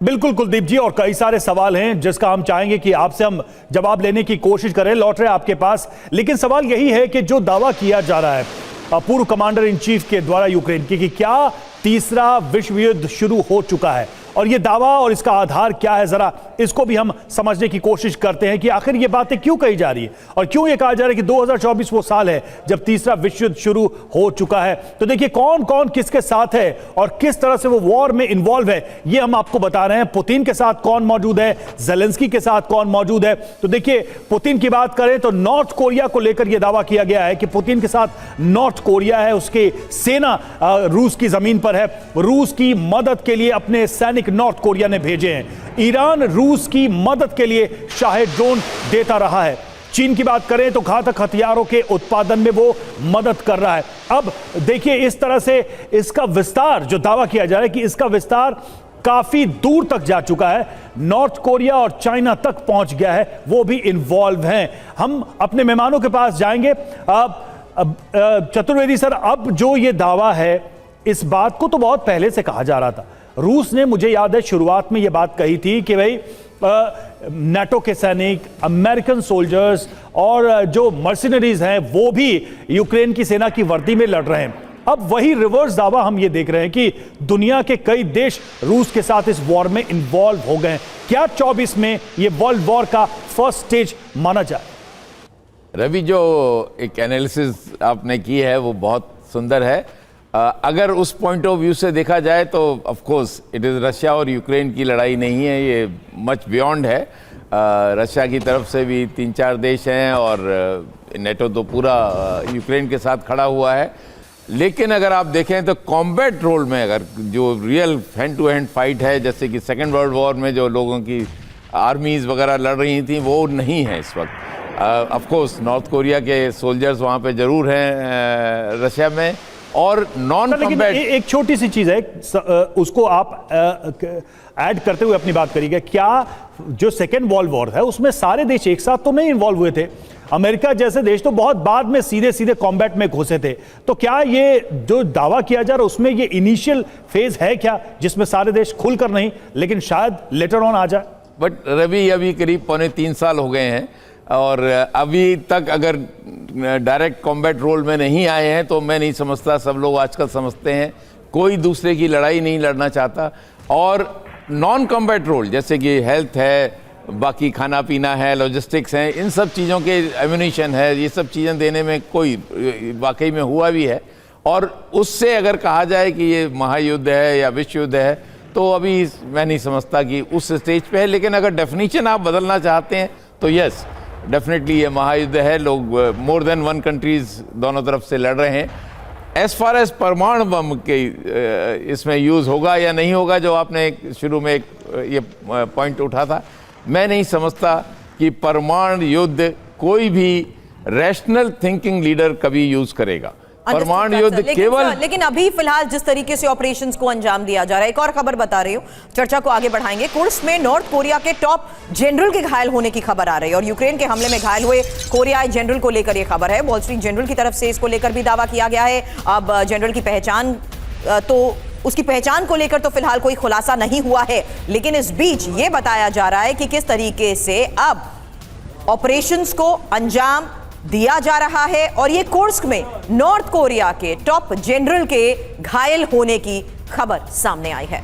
बिल्कुल कुलदीप जी, और कई सारे सवाल हैं जिसका हम चाहेंगे कि आपसे हम जवाब लेने की कोशिश करें, लौट रहे आपके पास। लेकिन सवाल यही है कि जो दावा किया जा रहा है पूर्व कमांडर इन चीफ के द्वारा यूक्रेन की, कि क्या तीसरा विश्व युद्ध शुरू हो चुका है, और ये दावा और इसका आधार क्या है, जरा इसको भी हम समझने की कोशिश करते हैं कि आखिर ये बातें क्यों कही जा रही है और क्यों ये कहा जा रहा है कि 2024 वो साल है जब तीसरा विश्व युद्ध शुरू हो चुका है। तो देखिए कौन कौन किसके साथ है और किस तरह से वो वॉर में इन्वॉल्व है, ये हम आपको बता रहे हैं। पुतिन के साथ कौन मौजूद है, जेलेंस्की के साथ कौन मौजूद है। तो देखिए पुतिन की बात करें तो नॉर्थ कोरिया को लेकर यह दावा किया गया है कि पुतिन के साथ नॉर्थ कोरिया है, उसकी सेना रूस की जमीन पर है, रूस की मदद के लिए अपने सैनिक नॉर्थ कोरिया ने भेजे हैं। ईरान रूस की मदद के लिए शायद ड्रोन देता रहा है। चीन की बात करें तो घातक हथियारों के उत्पादन में वो मदद कर रहा है। अब देखिए इस तरह से इसका विस्तार, जो दावा किया जा रहा है कि इसका विस्तार काफी दूर तक जा चुका है, नॉर्थ कोरिया और चाइना तक पहुंच गया है, वो भी इन्वॉल्व हैं। हम अपने मेहमानों के पास जाएंगे। चतुर्वेदी सर, अब जो ये दावा है, इस बात को तो बहुत पहले से कहा जा रहा था। रूस ने, मुझे याद है, शुरुआत में यह बात कही थी कि भाई नाटो के सैनिक, अमेरिकन सोल्जर्स और जो मर्सिनरीज हैं वो भी यूक्रेन की सेना की वर्दी में लड़ रहे हैं। अब वही रिवर्स दावा हम ये देख रहे हैं कि दुनिया के कई देश रूस के साथ इस वॉर में इन्वॉल्व हो गए हैं। क्या 24 में ये वर्ल्ड वॉर का फर्स्ट स्टेज माना जाए? रवि, जो एक एनालिसिस आपने की है वो बहुत सुंदर है। अगर उस पॉइंट ऑफ व्यू से देखा जाए तो of course it is Russia और यूक्रेन की लड़ाई नहीं है, ये मच बियॉन्ड है। रशिया की तरफ से भी 3-4 देश हैं और नेटो तो पूरा यूक्रेन के साथ खड़ा हुआ है। लेकिन अगर आप देखें तो कॉम्बैट रोल में अगर जो real hand to hand fight है, जैसे कि सेकेंड वर्ल्ड वॉर में जो लोगों की आर्मीज़ वगैरह लड़ रही थी, वो नहीं है इस वक्त। ऑफ कोर्स नॉर्थ कोरिया के सोल्जर्स वहाँ पे ज़रूर हैं रशिया में, और नॉन कॉम्बैट। एक छोटी सी चीज है, उसको आप ऐड करते हुए अपनी बात करिएगा। क्या जो सेकेंड वर्ल्ड वॉर है उसमें सारे देश एक साथ तो नहीं इन्वॉल्व हुए थे? अमेरिका जैसे देश तो बहुत बाद में सीधे सीधे कॉम्बैट में घुसे थे। तो क्या ये जो दावा किया जा रहा है उसमें ये इनिशियल फेज है क्या, जिसमें सारे देश खुलकर नहीं, लेकिन शायद लेटर ऑन आ जाए? बट रवि, अभी करीब 3.25 साल हो गए हैं और अभी तक अगर डायरेक्ट कॉम्बैट रोल में नहीं आए हैं तो मैं नहीं समझता, सब लोग आजकल समझते हैं कोई दूसरे की लड़ाई नहीं लड़ना चाहता। और नॉन कॉम्बैट रोल जैसे कि हेल्थ है, बाकी खाना पीना है, लॉजिस्टिक्स हैं, इन सब चीज़ों के एम्यूनिशन है, ये सब चीज़ें देने में कोई वाकई में हुआ भी है। और उससे अगर कहा जाए कि ये महायुद्ध है या विश्व युद्ध है तो अभी मैं नहीं समझता कि उस स्टेज पे है। लेकिन अगर डेफिनेशन आप बदलना चाहते हैं तो यस, डेफिनेटली ये महायुद्ध है। लोग मोर देन वन कंट्रीज दोनों तरफ से लड़ रहे हैं। एज फार एज परमाणु बम के इसमें यूज़ होगा या नहीं होगा, जो आपने शुरू में एक ये पॉइंट उठा था, मैं नहीं समझता कि परमाणु युद्ध कोई भी रैशनल थिंकिंग लीडर कभी यूज़ करेगा। परमाणु युद्ध केवल, लेकिन अभी फिलहाल जिस तरीके से ऑपरेशंस को अंजाम दिया जा रहा है, एक और खबर बता रही हूं, चर्चा को आगे बढ़ाएंगे। कुर्स्क में नॉर्थ कोरिया के टॉप जनरल के घायल होने की खबर आ रही है और यूक्रेन के हमले में घायल हुए कोरियाई जनरल को लेकर यह खबर है। वॉल स्ट्रीट जनरल की तरफ से इसको लेकर भी दावा किया गया है। अब जनरल की पहचान, तो उसकी पहचान को लेकर तो फिलहाल कोई खुलासा नहीं हुआ है, लेकिन इस बीच यह बताया जा रहा है कि किस तरीके से अब ऑपरेशंस को अंजाम दिया जा रहा है और ये कुर्स्क में नॉर्थ कोरिया के टॉप जनरल के घायल होने की खबर सामने आई है।